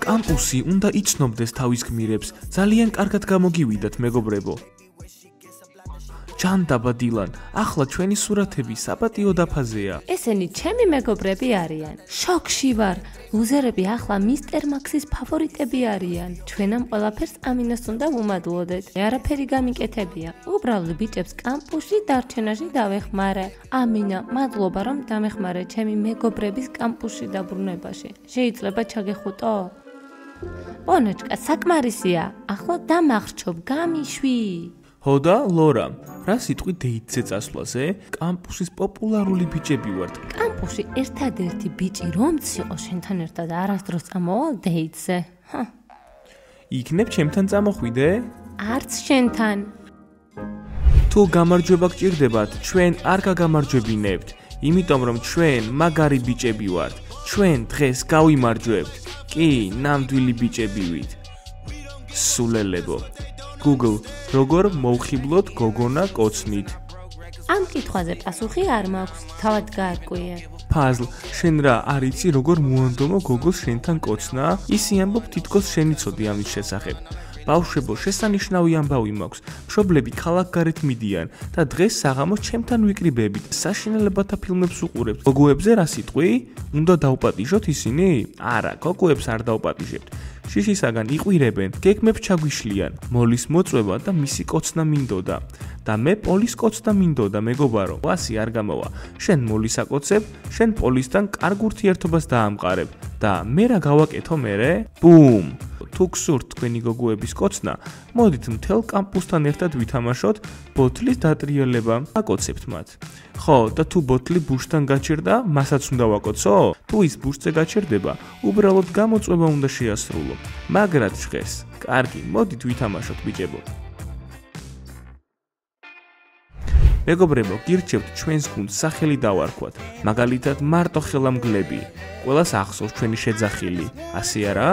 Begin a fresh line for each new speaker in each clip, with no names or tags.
კამპუსი უნდა იცნობდეს თავის გმირებს, ძალიან კარგად გამოგივიდათ მეგობრებო. ჯანდაბა დილან, ახლა ჩვენი სურათები საპატიო დაფაზეა.
ესენი ჩემი მეგობრები არიან. შოქში ვარ. ლუზერები ახლა მისტერ მაქსის ფავორიტები არიან. ჩვენამ ყველაფერს ამინას უნდა ვუმადლოდეთ. არაფერი გამიკეთებია. უბრალოდ ბიჭებს კამპუსში დარჩენაში დავეხმარე. ამინა, მადლობა რომ დამეხმარე ჩემი მეგობრების კამპუსში დაბრუნებაში. შეიძლება ჩაგეხუტო? ბონოჩკა, საკმარისია. ახლა დამახრჩობ, გამიშვი.
ჰოდა, ლორა, რა სიტყვი დეიტზე წასვლაზე? კამპუსის პოპულარული ბიჭები ვართ.
კამპუსში ერთადერთი ბიჭი რომც იყო შენთან ერთად არასდროს წამოვალ დეიტზე.
იქნებ ჩემთან წამოხვიდე?
არც შენთან.
თუ გამარჯვება გჭირდებათ, ჩვენ არ გაგამარჯვებინებთ, იმიტომ რომ ჩვენ მაგარი ბიჭები ვართ. ჩვენ დღეს გავიმარჯვებთ. კი, ნამდვილი ბიჭები ვით. სულელებო. Google, როგორ მოვხიბლოთ გოგონა კოცნით?
ამ კითხვაზე პასუხი არ მაქვს, თავად გაარკვიე.
Puzzle, შენ რა არ იცი როგორ მოანდომო გოგოს შენთან კოცნა? ისი ამბობ თითქოს შენ იცოდი ამის შესახებ. ბავშვებო, შესანიშნავი ამბავი მაქვს. მშობლები ქალაქგარეთ მიდიან და დღეს საღამოს ჩემთან ვიკრიბებით. საშინელებათა ფილმებს უყურებთ. გოგოებზე რა სიტყვი? უნდა დავპატიჟოთ ისინი? არა, გოგოებს არ დავპატიჟებთ. შიშისაგან იყვირებენ, გეგმებს ჩაგვიშლიან. მოლის მოწვევა და მისი კოცნა მინდოდა. და მე პოლის კოცნა მინდოდა, მეგობარო. ვასი არ გამოვა. შენ მოლის აკოცებ, შენ პოლისთან კარგ ურთიერთობას დაამყარებ. და მე რა გავაკეთო მერე? ბუმ! თუ გსურთ თქვენი გოგოების კოცნა, მოდით მთელ კამპუსთან ერთად ვითამაშოთ ბოთლის დატრიალება. აკოცებთ მათ. ხო, და თუ ბოთლი ბუშთან გაჩერდა, მასაც უნდა ვაკოცო? თუ ის ბუშზე გაჩერდება, უბრალოდ გამოწვევა უნდა შეასრულო. მაგრად ჟღერს. კარგი, მოდით ვითამაშოთ ბიჭებო. მეგობრებო, გირჩევთ ჩვენს გუნდს სახელი დავარქვათ. მაგალითად, მარტო ხელამგლები. ყველას ახსოვს ჩვენი შეძახილი. ასე არა?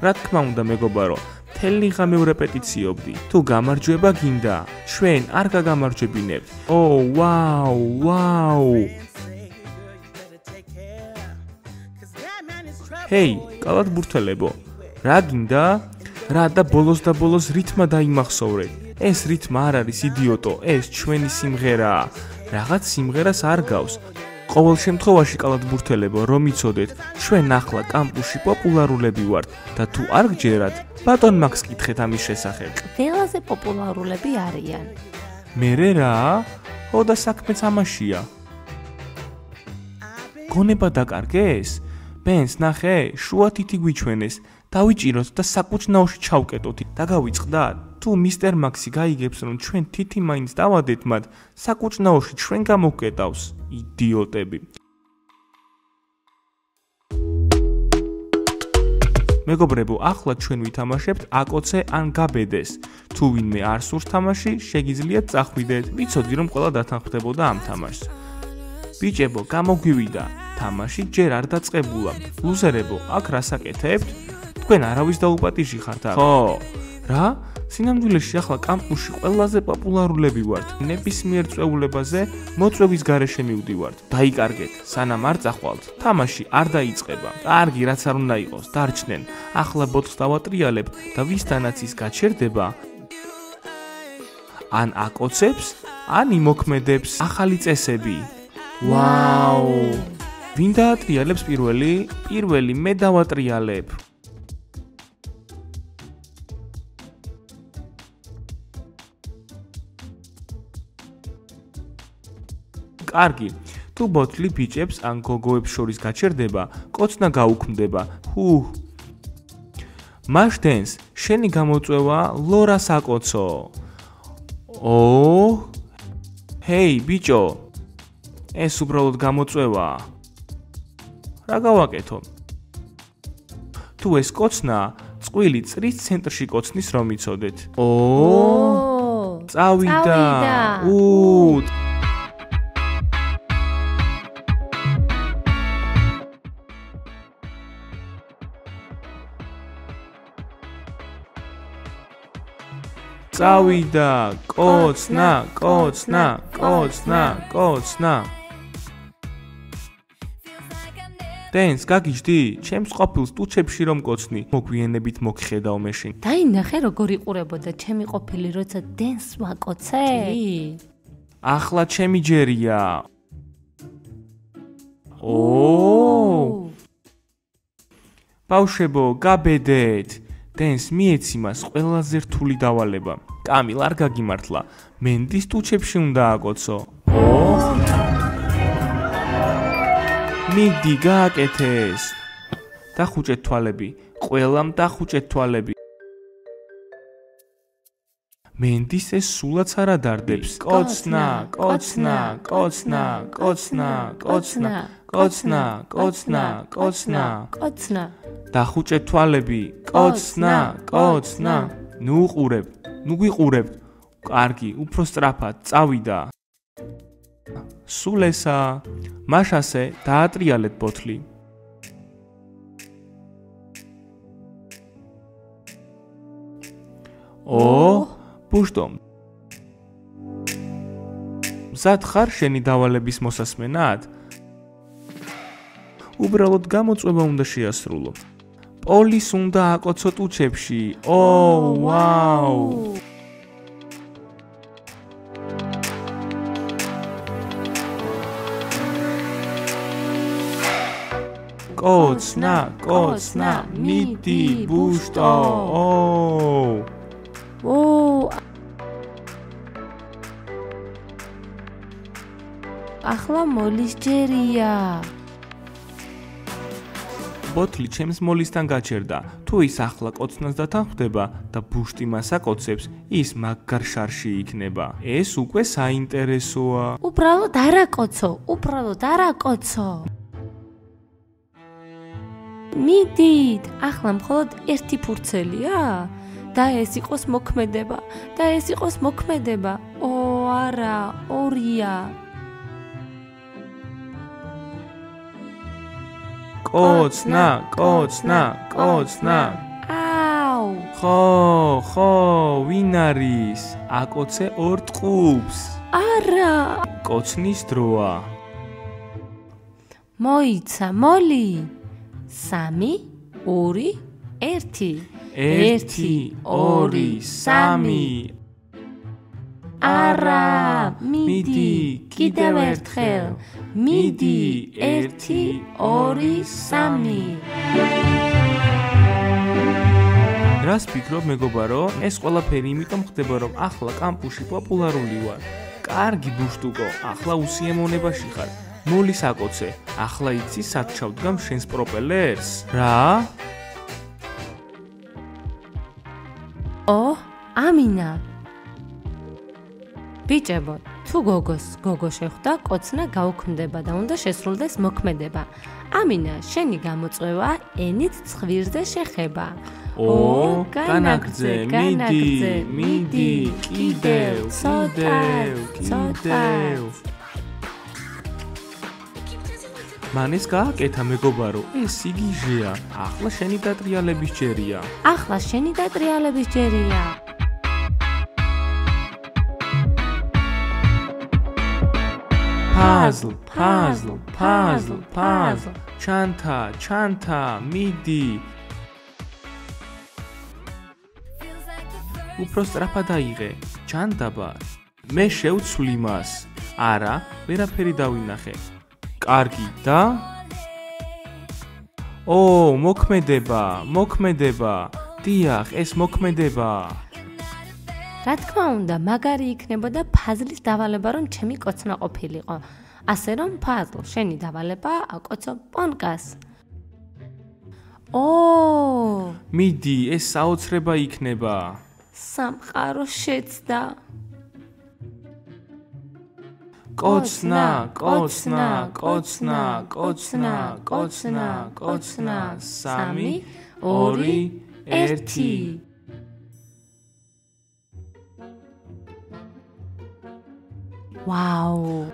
რა თქმა უნდა, მეგობარო, მთელი ღამე ვრეპეტიციობდი. თუ გამარჯვება გინდა, ჩვენ არ გაგამარჯვებინებთ. ო, ვაუ, ვაუ. ჰეი, კალათბურთელებო, რა გინდა? რა და ბოლოს რითმა დაიმახსოვრეთ. ეს რითმა არ არის იდიოტო, ეს ჩვენი სიმღერაა. რაღაც სიმღერას არ გავს. ყოველ შემთხვევაში კალათბურთელებო, რომ იცოდეთ, ჩვენ ახლა კამპუსში პოპულარულები ვართ და თუ არ გჯერათ, ბატონ მაქს კითხეთ ამის შესახებ.
ყველაზე პოპულარულები არიან.
მერე რა? ო და საქმეც ამაშია. გონება დაკარგეს? ბენს ნახე, შუა თითი გვიჩვენეს. დავიჭიროთ და საკუჭნაოში ჩავკეტოთ. დაგავიწყდათ? თუ მისტერ მაქსი გაიგებს, რომ ჩვენ თითი მაინც დავადეთ მათ, საკუჭნაოში ჩვენ გამოვკეტავს. იდიოტები. მეგობრებო, ახლა ჩვენ ვითამაშებთ აკოცე ან გაბედეს. თუ ვინმე არ სურს თამაში, შეგიძლიათ წახვიდეთ. ვიცოდი რომ ყველა დათანხმდებოდა ამ თამაშს. ბიჭებო, გამოგვივიდა. თამაში ჯერ არ დაწყებულა. ლუზერებო, აქ რას აკეთებთ? თქვენ არავის დაუპატიჟი ხართ აქ. ხო. რა? სინამდვილეში ახლა კამპუსში ყველაზე პოპულარულები ვართ. ნებისმიერ წვეულებაზე მოწვევის გარეშე მივდივართ. დაიკარგეთ, სანამ არ წახვალთ. თამაში არ დაიწყება. კარგი, რაც არ უნდა იყოს, დარჩნენ. ახლა ბოთლს დავატრიალებ და ვისთანაც ის გაჩერდება, ან აკოცებს, ან იმოქმედებს ახალი წესები. ვაუ! ვინ დაატრიალებს პირველი? პირველი მე დავატრიალებ. კარგი, თუ ბოთლი ბიჭებს ან გოგოებს შორის გაჩერდება, კოცნა გაუქმდება. მაშდენს, შენი გამოწვევა ლორას აკოცო. ო, ჰეი, ბიჭო, ეს უბრალოდ გამოწვევაა. რა გავაკეთო? თუ ეს კოცნა, წყვილი წრის ცენტრში კოცნის რომ იცოდეთ. ო, წავიდა. წავიდა, კოცნა. დენს, გაგიჯდი? ჩემს ყოფილს ტუჩებში რომ კოცნი, მოგვიანებით მოგხედავ მეშინ.
დაინახე როგორ იყურებოდა ჩემი ყოფილი, როცა დენს ვაკოცე?
ახლა ჩემი ჯერია. ბავშვებო, გაბედეთ. დენს მიეცი მას ყველაზე რთული დავალება. კამილ არ გაგიმართლა. მენდის ტუჩებში უნდა აკოცო. მიდი გააკეთეს. დახუჭეთ თვალები. ყველამ დახუჭეთ თვალები. მენდის ეს სულაც არ ადარდებს. კოცნა, კოცნა, კოცნა, კოცნა, კოცნა, კოცნა, კოცნა, კოცნა,
კოცნა.
დახუჭეთ თვალები. კოცნა, კოცნა. ნუ უყურებ, ნუ გვიყურებთ. კარგი, უფრო სწრაფად, წავიდა. სულ ესა. მაშასე დაატრიალეთ ბოთლი. ბუშტო. მზად ხარ შენი დავალების მოსასმენად? უბრალოდ გამოწვევა უნდა შეასრულო. პოლის უნდა აკოცო ტუჩებში. ვაუ! კოცნა, კოცნა, მიდი, ბუშტო.
ახლა მოლის ჯერია.
ბოთლი ჩემს მოლისთან გაჩერდა. თუ ის ახლა კოცნას დათანხმდება და ბუშტი მას აკოცებს, ის მაგარ შარში იქნება. ეს უკვე საინტერესოა.
უბრალოდ არ აკოცო, უბრალოდ არ აკოცო. მიდით, ახლა მხოლოდ ერთი ფურცელია? და ეს იყოს მოქმედება, და ეს იყოს მოქმედება. არა, ორია.
კოცნა, კოცნა, კოცნა.
აუ!
ხო, ვინ არის? აკოცე ორ ტყუპს.
არა!
კოცნის დროა.
მოიცა, მოლი. 3, 2, 1.
1, 2, 3.
არა, მიდი, კიდევ ერთხელ. მიდი, 1, 2, 3.
რას ფიქრობ მეგობარო? ეს ყველაფერი იმიტომ ხდება, რომ ახლა კამპუსში პოპულარული ვარ. კარგი ბუშტუკო, ახლა უსიამოვნებაში ხარ. მოლის აკოცე. ახლა იცი სად ჩავდგამ შენს პროპელერს? რა?
ამინა. ბიჭებო, თუ გოგო შეხვდა, კოცნა გაუქმდება და უნდა შესრულდეს მოქმედება. ამინა, შენი გამოწვევა ენით ცხვირზე შეხება.
განაგრძე, მიდი, კიდევ. მანეს გააკეთა მეგობარო, ეს სიგიჟეა. ახლა შენი დატრიალების ჯერია. Puzzle. ჩანთა, მიდი. უფრო სწრაფად აიღე. ჩანდაბა. მე შევცვლი მას. არა, ვერაფერი დავინახე. კარგი და მოქმედება. დიახ, ეს მოქმედება.
რა თქმა უნდა, მაგარი იქნებოდა ფაზლის დავალება, რომ ჩემი კოცნა ყოფილიყო. ასე რომ ფაზლ, შენი დავალება აკოცო პონკას.
მიდი, ეს საოცრება იქნება.
სამყარო შეცდა.
კოცნა. 3, 2, 1.
ვაუ!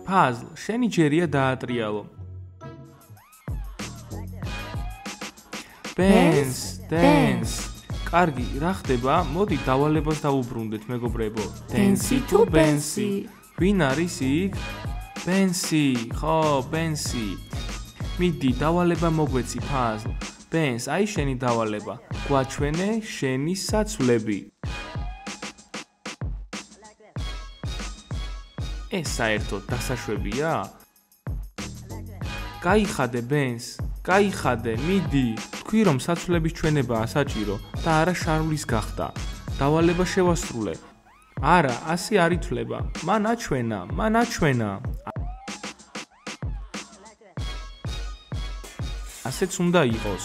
ფაზლ, შენი ჯერია დაატრიალო. დენს. კარგი, რა ხდება? მოდი დავალებას დავუბრუნდეთ, მეგობრებო.
Dance to Bensi.
ვინ არის იქ? Bensi, ხო, Bensi. მიდი, დავალება მოგვეცი ფაზლ. Bens, აი შენი დავალება. გვაჩვენე შენი საცვლები. ეს საერთოდ დასაშვებია? გაიხადე, Bens, გაიხადე, მიდი. თქვი რომ საცვლების ჩვენებაა საჭირო და არა შარვლის გახდა. დავალება შევასრულე. არა, ასე არ ითვლება. მან აჩვენა. ასეც უნდა იყოს.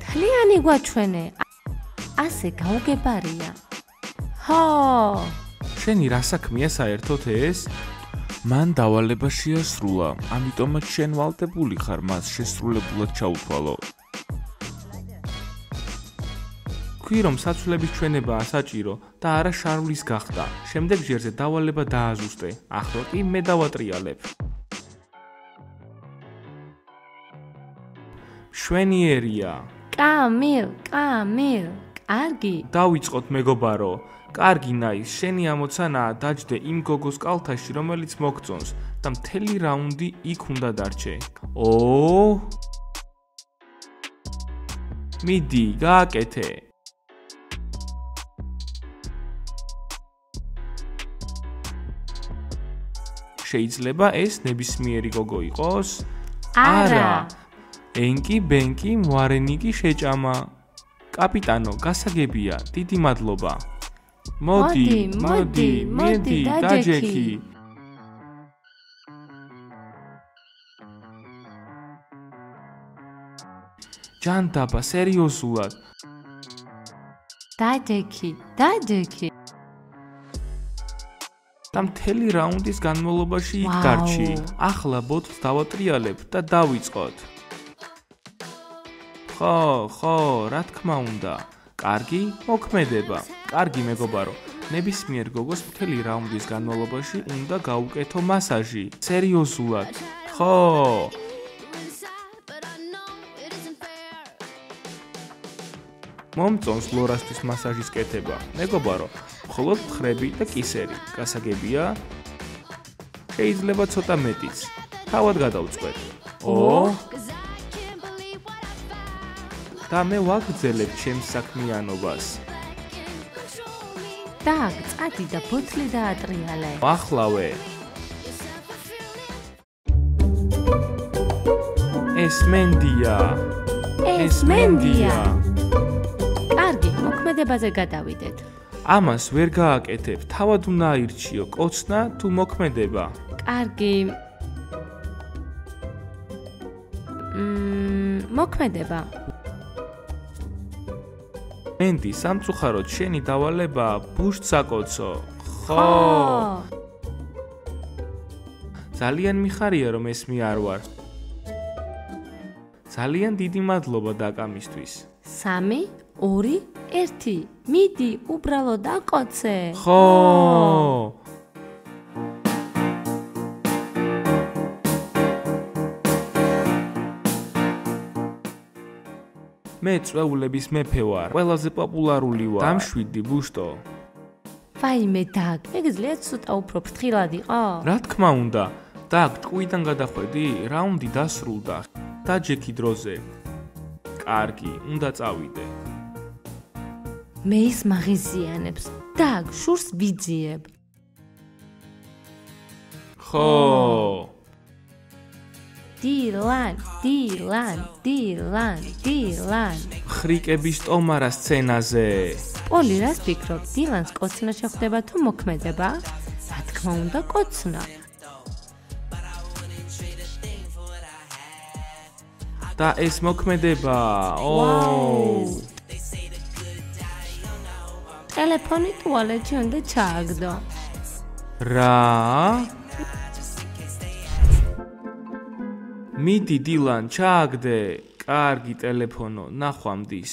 თლიანი გვაჩვენე. ასე გაუგებარია. ჰო!
შენი რა საქმეა საერთოდ ეს? მან დავალება შეასრულა, ამიტომაც შენ ვალდებული ხარ მას შესრულებულად ჩაუთვალო. თქვი რომ საცვლების ჩვენებაა საჭირო და არა შარვლის გახდა. შემდეგ ჯერზე დავალება დააზუსტე. ახლა კი მე დავატრიალებ. შვენიერია.
კამილ. კარგი.
დავიწყოთ მეგობარო. კარგი ნაის, შენი ამოცანაა დაჯდე იმ გოგოს კალთაში, რომელიც მოგწონს და მთელი რაუნდი იქ უნდა დარჩე. მიდი, გააკეთე. შეიძლება ეს ნებისმიერი გოგო იყოს?
არა.
ენკი, ბენკი, მოარენიკი შეჭამა. კაპიტანო, გასაგებია, დიდი მადლობა. მოდი, დაჯექი. ჯანდაბა, სერიოზულად.
დაჯექი.
და მთელი რაუნდის განმავლობაში იქ დარჩი. ახლა ბოთლს დავატრიალებ და დავიწყოთ. ხო, რა თქმა უნდა. კარგი, მოქმედება. კარგი მეგობარო. ნებისმიერ გოგოს მთელი რაუნდის განმავლობაში უნდა გაუკეთო მასაჟი. სერიოზულად. ხო. მომწონს ლორასთვის მასაჟის კეთება. მეგობარო, მხოლოდ მხრები და კისერი. გასაგებია? შეიძლება ცოტა მეტიც. თავად გადავწყვეტ. და მე ვაგრძელებ ჩემს საქმიანობას.
წადი და ბოთლი დაატრიალე.
ახლავე. ეს მენდია.
კარგი, მოქმედებაზე გადავიდეთ.
ამას ვერ გააკეთებ, თავად უნდა აირჩიო, კოცნა თუ მოქმედება.
კარგი. მოქმედება.
მენდი, სამწუხაროდ შენი დავალება ბუშტს აკოცო. ხო. ძალიან მიხარია რომ ეს მე არ ვარ. ძალიან დიდი მადლობა დაკამისთვის.
3, 2, 1. მიდი, უბრალოდ აკოცე.
ხო. მე წვეულების მეფე ვარ. ყველაზე პოპულარული ვარ. დამშვიდი ბუშტო.
ვაიმე დაგ, ეგ ცოტა უფრო ფრთხილად იყო?
რა თქმა უნდა. დაგ, ჭკუიდან გადახვედი, რაუნდი დასრულდა. დაჯექი დროზე. კარგი, უნდა წავიდე.
მე ის მაღიზიანებს. დაგ, შურს ვიძიებ.
ხო.
დილან.
ხრიკების ტომარა სცენაზე.
პოლი, რას ფიქრობ? დილანს კოცნა შეხვდება თუ მოქმედება? რა თქმა უნდა, კოცნა.
და ეს მოქმედება.
ტელეფონი ტუალეტში უნდა ჩააგდო.
რა? მიდი დილან, ჩააგდე. კარგი ტელეფონო, ნახვამდის.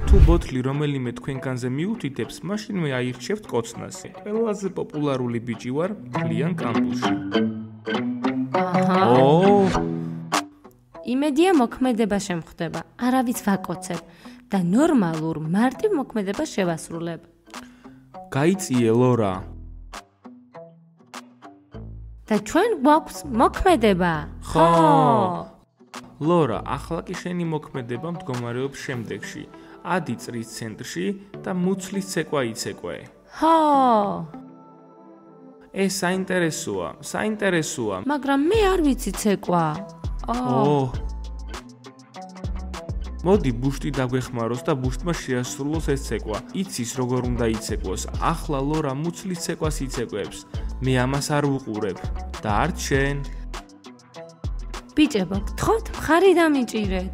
თუ ბოთლი რომელიმე თქვენგანზე მიუთითებს, მაშინვე აირჩევთ კოცნას. ყველაზე პოპულარული ბიჭი ვარ მთლიან კამპუსში.
იმედია მოქმედება შემხდება, არავის ვაკოცებ და ნორმალურ მარტივ მოქმედებას შევასრულებ.
გაიწიე ლორა.
და ჩვენ გვაქვს მოქმედება.
ხო. ლორა, ახლა კი შენი მოქმედება მდგომარეობს შემდეგში. ადი წრის ცენტრში და მუცლის ცეკვა იცეკვე.
ხო.
ეს საინტერესოა.
მაგრამ მე არ ვიცი ცეკვა.
მოდი ბუშტი დაგვეხმაროს და ბუშტმა შეასრულოს ეს ცეკვა. იცის როგორ უნდა იცეკვოს. ახლა ლორა მუცლის ცეკვას იცეკვებს. მე ამას არ ვუყურებ და არც შენ.
ბიჭებო, გთხოვთ მხარი დამიჭირეთ.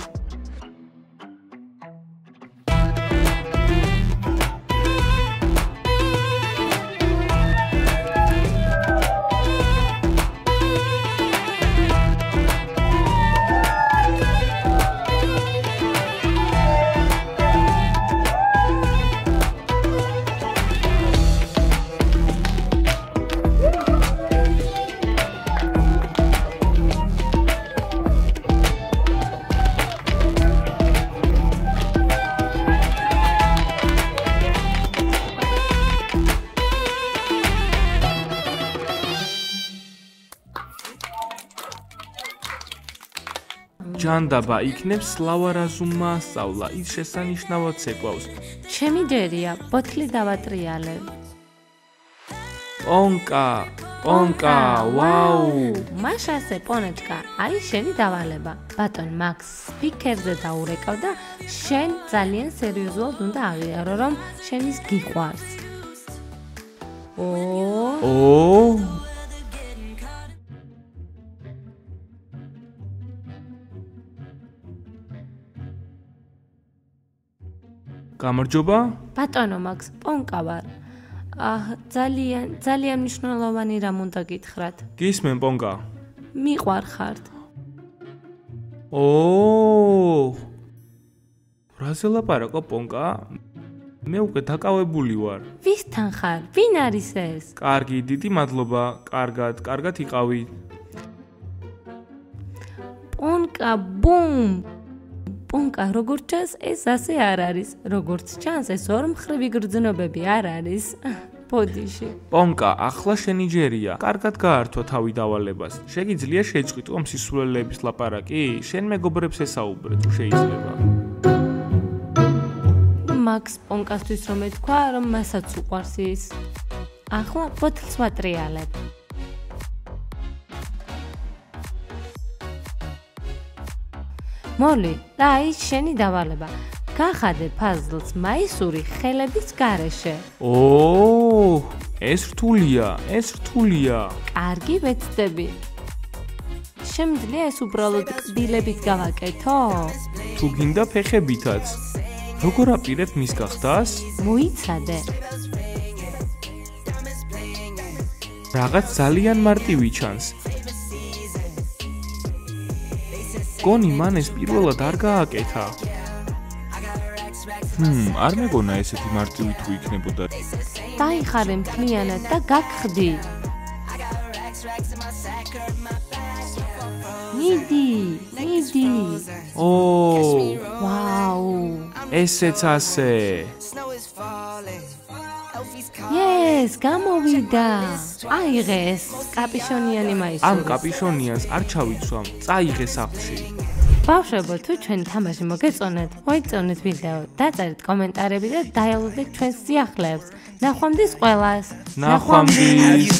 ჯანდაბა იქნებს სლავარაზუმმა სწავლა, ის შესანიშნავად ცეკვავს.
ჩემი ჯერია, ბოთლი დავატრიალებ.
პონკა, ვაუ!
მაშასე პონეჩკა, აი შენი დავალება. ბატონ მაქს სპიკერზე დაურეკავ და შენ ძალიან სერიოზულად უნდა აღიარო, რომ შენის გიყვარს.
გამარჯობა?
ბატონო მაქს, პონკა ვარ. ძალიან მნიშვნელოვანი რამ უნდა გითხრათ.
გისმენ პონკა.
მიყვარხართ.
რაზე ლაპარაკო პონკა? მე უკვე დაკავებული ვარ.
ვისთან ხარ? ვინ არის ეს?
კარგი, დიდი მადლობა. კარგად იყავი.
პონკა, ბუმ. პონკა, როგორც ჩანს, ეს ასე არ არის. როგორც ჩანს, ეს ორმხრივი გრძნობები არ არის. ბოდიში.
პონკა, ახლა შენი ჯერია. კარგად გაართვა თავი დავალებას. შეგიძლია შეწყვიტო მსისულელების ლაპარაკი? შენ მეგობრებს ესაუბრე თუ შეიძლება.
მაქს პონკასთვის რომ ეთქვა, რომ მასაც უყვარს ის. ახლა ბოთლს ვატრიალებ. მოლი, და ის შენი დავალება. გახადე ფაზლს მაისური ხელების გარეშე.
ეს რთულია.
კარგი ვეცდები. შემიძლია ეს უბრალოდ კბილებით გავაკეთო?
თუ გინდა ფეხებითაც. როგორ აპირებ მის გახდას?
მოიცადე.
რაღაც ძალიან მარტივი ჩანს. გონი მან ეს პირველად არ გააკეთა. არ მეგონა ესეთი მარტივი თუ იქნებოდა.
დაიხარე მთლიანად და გაგხდი. მიდი. ვაუ.
ესეც ასე.
ეს გამოვიდა. აიღეს კაპიშონიანი მაისური.
ამ კაპიშონიანს არ ჩავიცვამ. წაიღე სახლში.
ბავშვებო, თუ ჩვენ თამაში მოგეწონათ, მოიწონეთ ვიდეო, დაწერეთ კომენტარები და დაელოდეთ ჩვენს სიახლეებს. ნახვამდის ყველას.
ნახვამდის.